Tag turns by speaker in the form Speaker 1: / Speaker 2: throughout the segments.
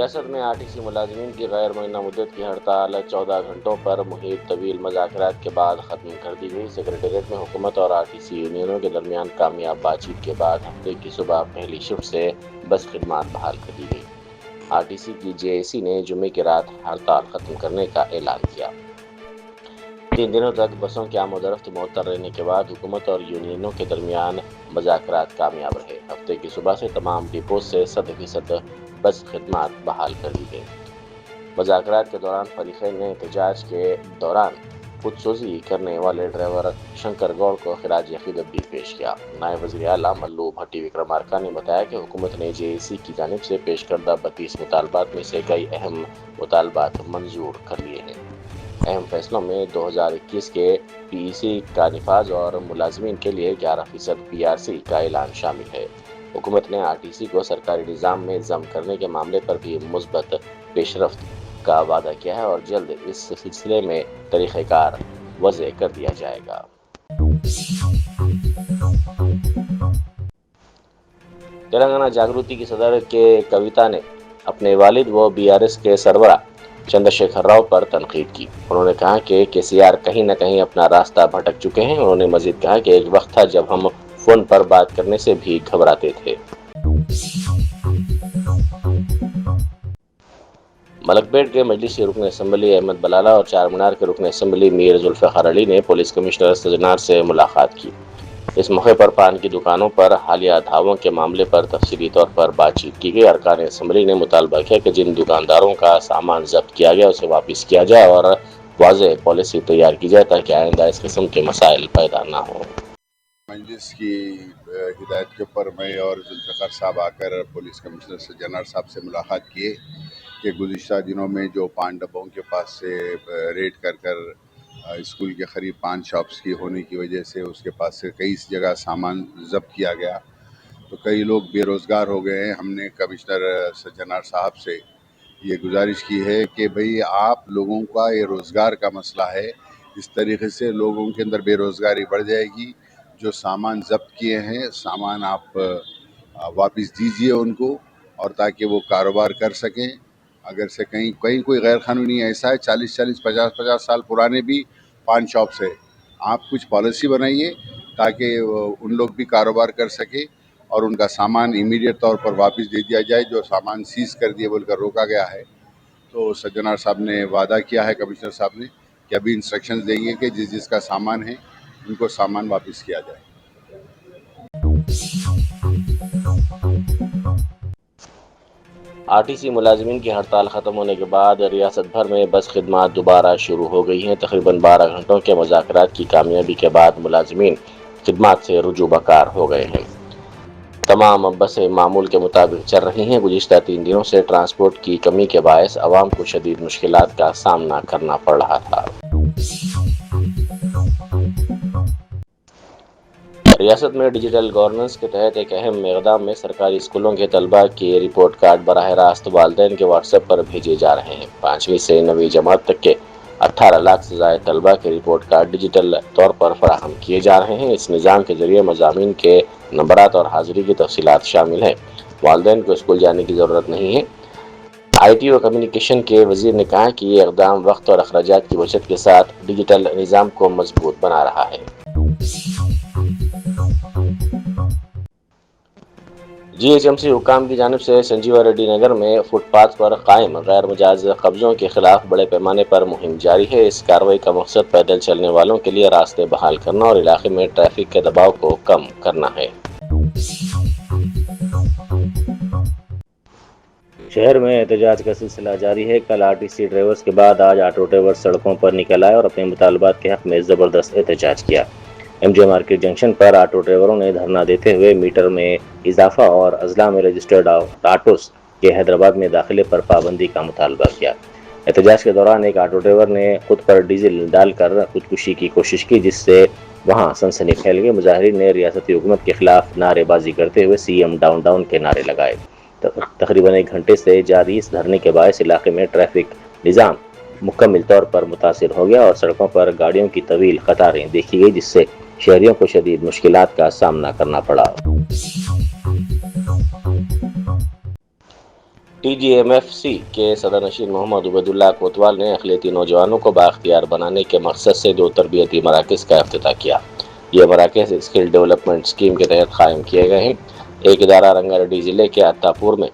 Speaker 1: ریاست میں are T C ملازمین کی غیر معینہ مدت کی ہڑتال 14 گھنٹوں پر محیط طویل مذاکرات کے بعد ختم کر دی گئی۔ سکریٹریٹ میں حکومت اور آر ٹی سی یونینوں کے درمیان کامیاب بات چیت کے بعد ہفتے کی صبح پہلی شفٹ سے بس خدمات بحال کر دی گئی۔ آر ٹی سی کی جے اے سی نے جمعے کی رات ہڑتال ختم کرنے کا اعلان کیا۔ 3 دنوں تک بسوں کی آمد و رفت معطل رہنے کے بعد حکومت اور یونینوں کے درمیان مذاکرات کامیاب رہے۔ ہفتے کی صبح سے تمام ڈپوز سے 100% بس خدمات بحال کر دی گئی۔ مذاکرات کے دوران فریقین نے احتجاج کے دوران خودسوزی کرنے والے ڈرائیور شنکر گوڑ کو خراج عقیدت بھی پیش کیا۔ نائب وزیر اعلیٰ ملو بھٹی وکرمارکا نے بتایا کہ حکومت نے جے اے سی کی جانب سے پیش کردہ 32 مطالبات میں سے کئی اہم مطالبات منظور کر لیے ہیں۔ اہم فیصلوں میں 2021 کے پی ای سی کا نفاذ اور ملازمین کے لیے 11% پی آر سی کا اعلان شامل ہے۔ حکومت نے آر ٹی سی کو سرکاری نظام میں ضم کرنے کے معاملے پر بھی مثبت پیش رفت کا وعدہ کیا ہے اور جلد اس سلسلے میں طریقہ کار وضع کر دیا جائے گا۔ تلنگانہ جاگرتی کی صدر کے کویتا نے اپنے والد و بی آر ایس کے سربراہ چندر شیکھر راؤ پر تنقید کی۔ انہوں نے کہا کہ کے سی آر کہیں نہ کہیں اپنا راستہ بھٹک چکے ہیں۔ انہوں نے مزید کہا کہ ایک وقت تھا جب ہم فون پر بات کرنے سے بھی گھبراتے تھے۔ ملک پیٹ کے مجلسی رکن اسمبلی احمد بلالہ اور چار مینار کے رکن اسمبلی میر ذوالفقار علی نے پولیس کمشنر سجنار سے ملاقات کی۔ اس موقع پر پان کی دکانوں پر حالیہ دھاووں کے معاملے پر تفصیلی طور پر بات چیت کی گئی۔ ارکان اسمبلی نے مطالبہ کیا کہ جن دکانداروں کا سامان ضبط کیا گیا اسے واپس کیا جائے اور واضح پالیسی تیار کی جائے تاکہ آئندہ اس قسم کے مسائل پیدا نہ ہوں۔
Speaker 2: مجلس کی ہدایت کے اوپر میں اور ذوالفقار صاحب آ کر پولیس کمشنر سجنار صاحب سے ملاقات کیے کہ گزشتہ دنوں میں جو 5 ڈبوں کے پاس سے ریڈ کر اسکول کے قریب 5 شاپس کی ہونے کی وجہ سے اس کے پاس سے کئی جگہ سامان ضبط کیا گیا، تو کئی لوگ بے روزگار ہو گئے ہیں۔ ہم نے کمشنر سجنار صاحب سے یہ گزارش کی ہے کہ بھئی آپ لوگوں کا یہ روزگار کا مسئلہ ہے، اس طریقے سے لوگوں کے اندر بے روزگاری بڑھ جائے گی۔ جو سامان ضبط کیے ہیں سامان آپ واپس دیجئے ان کو، اور تاکہ وہ کاروبار کر سکیں۔ اگر سے کہیں کوئی غیر قانونی ایسا ہے 40-50 سال پرانے بھی 5 شاپس ہے، آپ کچھ پالیسی بنائیے تاکہ ان لوگ بھی کاروبار کر سکے اور ان کا سامان امیڈیٹ طور پر واپس دے دیا جائے جو سامان سیز کر دیے بول کر روکا گیا ہے۔ تو سجنار صاحب نے وعدہ کیا ہے کمشنر صاحب نے کہ ابھی انسٹرکشنز دیں گے کہ جس کا سامان ہے ان کو سامان واپس کیا جائے۔
Speaker 1: آر ٹی سی ملازمین کی ہڑتال ختم ہونے کے بعد ریاست بھر میں بس خدمات دوبارہ شروع ہو گئی ہیں۔ تقریباً 12 گھنٹوں کے مذاکرات کی کامیابی کے بعد ملازمین خدمات سے رجوع بکار ہو گئے ہیں۔ تمام بسیں معمول کے مطابق چل رہی ہیں۔ گزشتہ 3 دنوں سے ٹرانسپورٹ کی کمی کے باعث عوام کو شدید مشکلات کا سامنا کرنا پڑ رہا تھا۔ ریاست میں ڈیجیٹل گورننس کے تحت ایک اہم اقدام میں سرکاری اسکولوں کے طلباء کے رپورٹ کارڈ براہ راست والدین کے واٹس ایپ پر بھیجے جا رہے ہیں۔ 5ویں سے 9ویں جماعت تک کے 18 لاکھ سے زائد طلباء کے رپورٹ کارڈ ڈیجیٹل طور پر فراہم کیے جا رہے ہیں۔ اس نظام کے ذریعے مضامین کے نمبرات اور حاضری کی تفصیلات شامل ہیں۔ والدین کو اسکول جانے کی ضرورت نہیں ہے۔ آئی ٹی و کمیونیکیشن کے وزیر نے کہا کہ یہ اقدام وقت اور اخراجات کی بچت کے ساتھ ڈیجیٹل نظام کو مضبوط بنا رہا ہے۔ جی ایچ ایم سی حکام کی جانب سے سنجیوا ریڈی نگر میں فٹ پاتھ پر قائم غیر مجاز قبضوں کے خلاف بڑے پیمانے پر مہم جاری ہے۔ اس کارروائی کا مقصد پیدل چلنے والوں کے لیے راستے بحال کرنا اور علاقے میں ٹریفک کے دباؤ کو کم کرنا ہے۔ شہر میں احتجاج کا سلسلہ جاری ہے۔ کل آر ٹی سی ڈرائیورز کے بعد آج آٹو ڈرائیور سڑکوں پر نکل آئے اور اپنے مطالبات کے حق میں زبردست احتجاج کیا۔ ایم جے مارکیٹ جنکشن پر آٹو ڈرائیوروں نے دھرنا دیتے ہوئے میٹر میں اضافہ اور اضلاع میں رجسٹرڈ آٹوز کے حیدرآباد میں داخلے پر پابندی کا مطالبہ کیا۔ احتجاج کے دوران ایک آٹو ڈرائیور نے خود پر ڈیزل ڈال کر خودکشی کی کوشش کی، جس سے وہاں سنسنی پھیل گئی۔ مظاہرین نے ریاستی حکومت کے خلاف نعرے بازی کرتے ہوئے سی ایم ڈاؤن ڈاؤن کے نعرے لگائے۔ تقریباً 1 گھنٹے سے جاری اس دھرنے کے باعث علاقے میں ٹریفک نظام مکمل طور پر متاثر ہو گیا اور سڑکوں پر گاڑیوں کی طویل قطاریں دیکھی گئی، جس سے شہریوں کو شدید مشکلات کا سامنا کرنا پڑا۔ TGMFC کے صدر نشین محمد عبیداللہ کوتوال نے اقلیتی نوجوانوں کو بااختیار بنانے کے مقصد سے 2 تربیتی مراکز کا افتتاح کیا۔ یہ مراکز اسکل ڈیولپمنٹ اسکیم کے تحت قائم کیے گئے ہیں۔ ایک ادارہ رنگا ریڈی ضلع کے عطاپور میں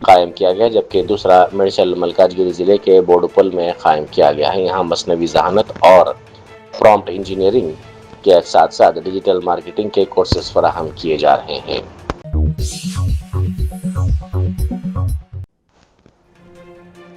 Speaker 1: قائم کیا گیا، جبکہ دوسرا میڈیچل ملکاج گیری ضلع کے بوڈوپل میں قائم کیا گیا ہے۔ یہاں مصنوعی ذہانت اور پرومپٹ انجینئرنگ کے ساتھ ساتھ ڈیجیٹل مارکیٹنگ کے کورسز فراہم کیے جا رہے ہیں۔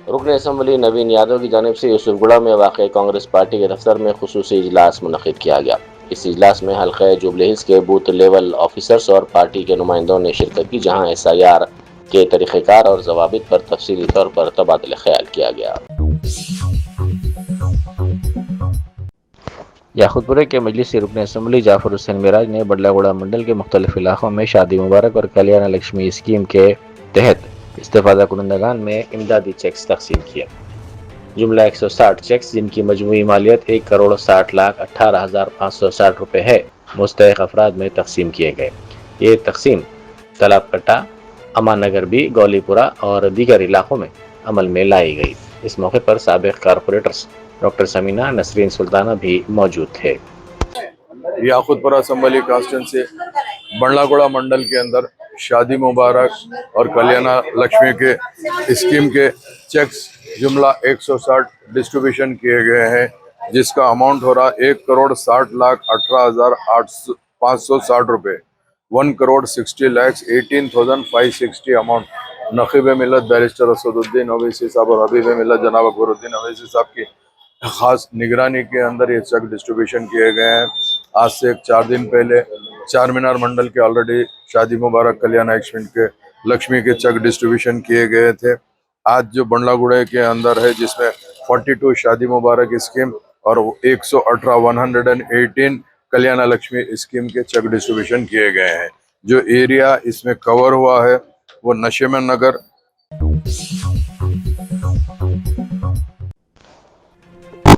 Speaker 1: رکن اسمبلی نوین یادو کی جانب سے یوسف گڑھ میں واقع کانگریس پارٹی کے دفتر میں خصوصی اجلاس منعقد کیا گیا۔ اس اجلاس میں حلقہ جوبلی ہلز کے بوتھ لیول آفیسرز اور پارٹی کے نمائندوں نے شرکت کی، جہاں SIR کے طریقہ کار اور ضوابط پر تفصیلی طور پر تبادلہ خیال کیا گیا۔ یاقوت پورے کے مجلسی رکن اسمبلی جعفر حسین معراج نے بڑلا گوڑہ منڈل کے مختلف علاقوں میں شادی مبارک اور کلیانہ لکشمی اسکیم کے تحت استفادہ کنندگان میں امدادی چیکس تقسیم کیے۔ جملہ 160 چیکس، جن کی مجموعی مالیت 1,60,18,560 روپے ہے، مستحق افراد میں تقسیم کیے گئے۔ یہ تقسیم تالاب کٹا، امان نگر بی، گولی پورہ اور دیگر علاقوں میں عمل میں لائی گئی۔ اس موقع پر سابق کارپوریٹرز ڈاکٹر سمینہ، نسرین سلطانہ بھی موجود تھے۔
Speaker 3: یاقوت پورہ اسمبلی کانسٹیچوئنسی بڑلا گوڑہ منڈل کے اندر شادی مبارک اور کلیانہ لکشمی کے اسکیم کے چیکس جملہ 160 ڈسٹریبیوشن کیے گئے ہیں، جس کا اماؤنٹ ہو رہا 1,60,18,560 روپے، 1,60,18,560 اماؤنٹ نقیب ملت بیرسٹر اسد الدین اویسی صاحب اور حبیب ملت جناب اکبر الدین اویسی صاحب کی خاص نگرانی کے اندر یہ چیک ڈسٹریبیوشن کیے گئے ہیں۔ آج سے 4 دن پہلے چار مینار منڈل کے آلریڈی شادی مبارک کلیانہ لکشمی کے چیک ڈسٹریبیوشن کیے گئے تھے۔ آج جو بنڈلا گوڑے کے اندر ہے، جس میں 42 شادی مبارک اسکیم اور 118 کلیانہ لکشمی اسکیم کے چیک ڈسٹریبیوشن کیے گئے ہیں۔ جو ایریا اس میں کور ہوا ہے وہ نشیمن نگر،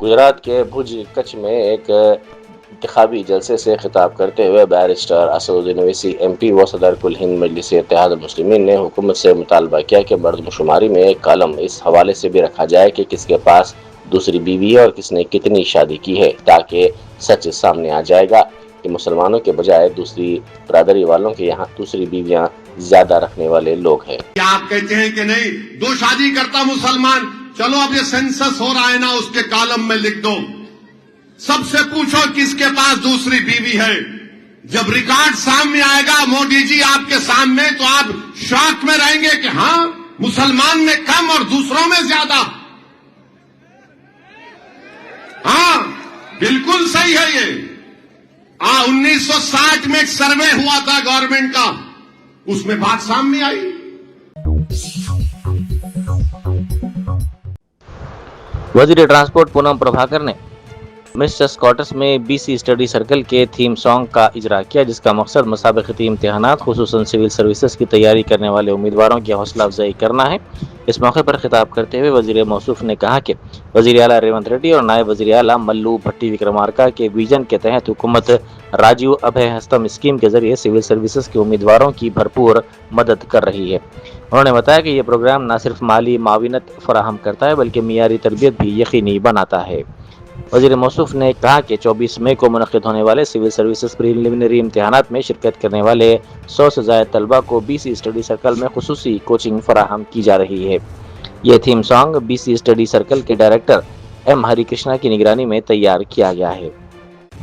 Speaker 1: گجرات کے بھوج کچھ میں ایک انتخابی جلسے سے خطاب کرتے ہوئے بیرسٹر اسد الدین اویسی MP و صدر کل ہند مجلس اتحاد المسلمین نے حکومت سے مطالبہ کیا کہ مردم شماری میں ایک کالم اس حوالے سے بھی رکھا جائے کہ کس کے پاس دوسری بیوی ہے اور کس نے کتنی شادی کی ہے، تاکہ سچ سامنے آ جائے گا کہ مسلمانوں کے بجائے دوسری برادری والوں کے یہاں دوسری بیویاں زیادہ رکھنے والے لوگ ہیں۔
Speaker 4: کیا آپ کہتے ہیں کہ نہیں 2 شادی کرتا مسلمان، چلو اب یہ سینسس ہو رہا ہے نا، اس کے کالم میں لکھ دو، سب سے پوچھو کس کے پاس دوسری بیوی ہے۔ جب ریکارڈ سامنے آئے گا مودی جی آپ کے سامنے، تو آپ شاک میں رہیں گے کہ ہاں مسلمان میں کم اور دوسروں میں زیادہ۔ ہاں بالکل صحیح ہے یہ۔ 1960 میں ایک سروے ہوا تھا گورنمنٹ کا، اس میں بات سامنے آئی۔
Speaker 1: وزیر ٹرانسپورٹ پونم پربھاکر نے مسٹرس کوارٹرز میں BC اسٹڈی سرکل کے تھیم سانگ کا اجرا کیا، جس کا مقصد مسابقتی امتحانات خصوصاً سول سروسز کی تیاری کرنے والے امیدواروں کی حوصلہ افزائی کرنا ہے۔ اس موقع پر خطاب کرتے ہوئے وزیر موصوف نے کہا کہ وزیر اعلیٰ ریونت ریڈی اور نائب وزیر اعلیٰ ملو بھٹی وکرمارکا کے ویژن کے تحت حکومت راجیو ابھے ہستم اسکیم کے ذریعے سول سروسز کے امیدواروں کی بھرپور مدد کر رہی ہے۔ انہوں نے بتایا کہ یہ پروگرام نہ صرف مالی معاونت فراہم کرتا ہے بلکہ معیاری تربیت بھی یقینی بناتا ہے۔ وزیر موصوف نے کہا کہ 24 مئی کو منعقد ہونے والے سول سروسز پریلیمنری امتحانات میں شرکت کرنے والے 100 سے زائد طلبہ کو BC اسٹڈی سرکل میں خصوصی کوچنگ فراہم کی جا رہی ہے۔ یہ theme song BC study circle کے ڈائریکٹر M ہری کرشنا کی نگرانی میں تیار کیا گیا ہے۔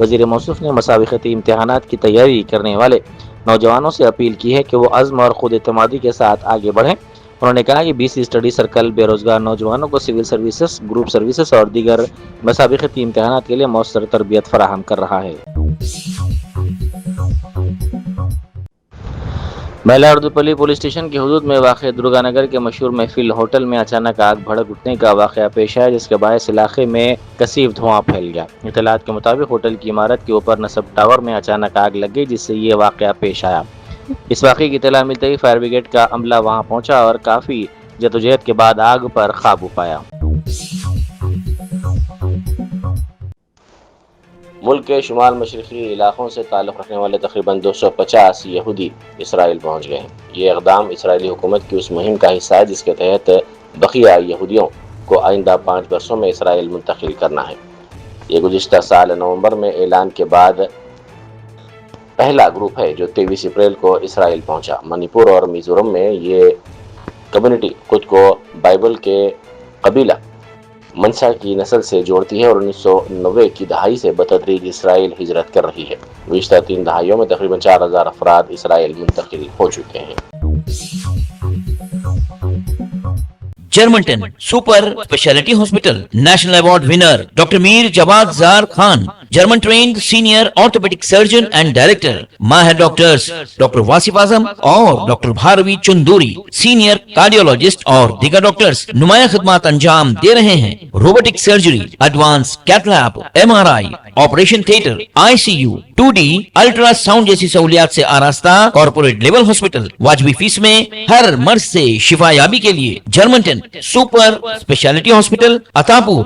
Speaker 1: وزیر موصوف نے مسابقتی امتحانات کی تیاری کرنے والے نوجوانوں سے اپیل کی ہے کہ وہ عزم اور خود اعتمادی کے ساتھ آگے بڑھیں۔ انہوں نے کہا کہ BC اسٹڈی سرکل بے روزگار نوجوانوں کو سول سروسز، گروپ سروسز اور دیگر مسابقتی امتحانات کے لیے مؤثر تربیت فراہم کر رہا ہے۔ میلا اردوپلی پولیس اسٹیشن کی حدود میں واقع درگا نگر کے مشہور محفل ہوٹل میں اچانک آگ بھڑک اٹھنے کا واقعہ پیش آیا، جس کے باعث علاقے میں کثیف دھواں پھیل گیا۔ اطلاعات کے مطابق ہوٹل کی عمارت کے اوپر نصب ٹاور میں اچانک آگ لگ گئی، جس سے یہ واقعہ پیش آیا۔ اس واقعے کی اطلاع ملتے ہی فائر بریگیڈ کا عملہ وہاں پہنچا اور کافی جدوجہد کے بعد آگ پر قابو پایا۔ ملک کے شمال مشرقی علاقوں سے تعلق رکھنے والے تقریباً 250 یہودی اسرائیل پہنچ گئے ہیں۔ یہ اقدام اسرائیلی حکومت کی اس مہم کا حصہ ہے جس کے تحت بقیہ یہودیوں کو آئندہ 5 برسوں میں اسرائیل منتقل کرنا ہے۔ یہ گزشتہ سال نومبر میں اعلان کے بعد پہلا گروپ ہے جو 23 اپریل کو اسرائیل پہنچا۔ منی پور اور میزورم میں یہ کمیونٹی خود کو بائبل کے قبیلہ منسا کی نسل سے جوڑتی ہے اور 1990 کی دہائی سے بتدریج اسرائیل ہجرت کر رہی ہے۔ گزشتہ 3 دہائیوں میں تقریباً 4000 افراد اسرائیل منتقل ہو چکے ہیں۔
Speaker 5: جرمنٹن super speciality hospital national award winner doctor Mir Jawad Zar Khan, German trained senior orthopaedic surgeon and director, ماہر ڈاکٹرز ڈاکٹر واصف اعظم اور doctor Bharavi Chanduri, senior cardiologist اور دیگر ڈاکٹرز نمایاں خدمات انجام دے رہے ہیں۔ Robotic surgery, advance cath lab, MRI، operation theatre, ICU، 2D ultrasound جیسی سہولیات سے آراستہ کارپوریٹ لیول ہاسپٹل، واجبی فیس میں ہر مرض سے شفا یابی کے لیے جرمنٹن سپر اسپیشلٹی ہاسپٹل، عطا پور،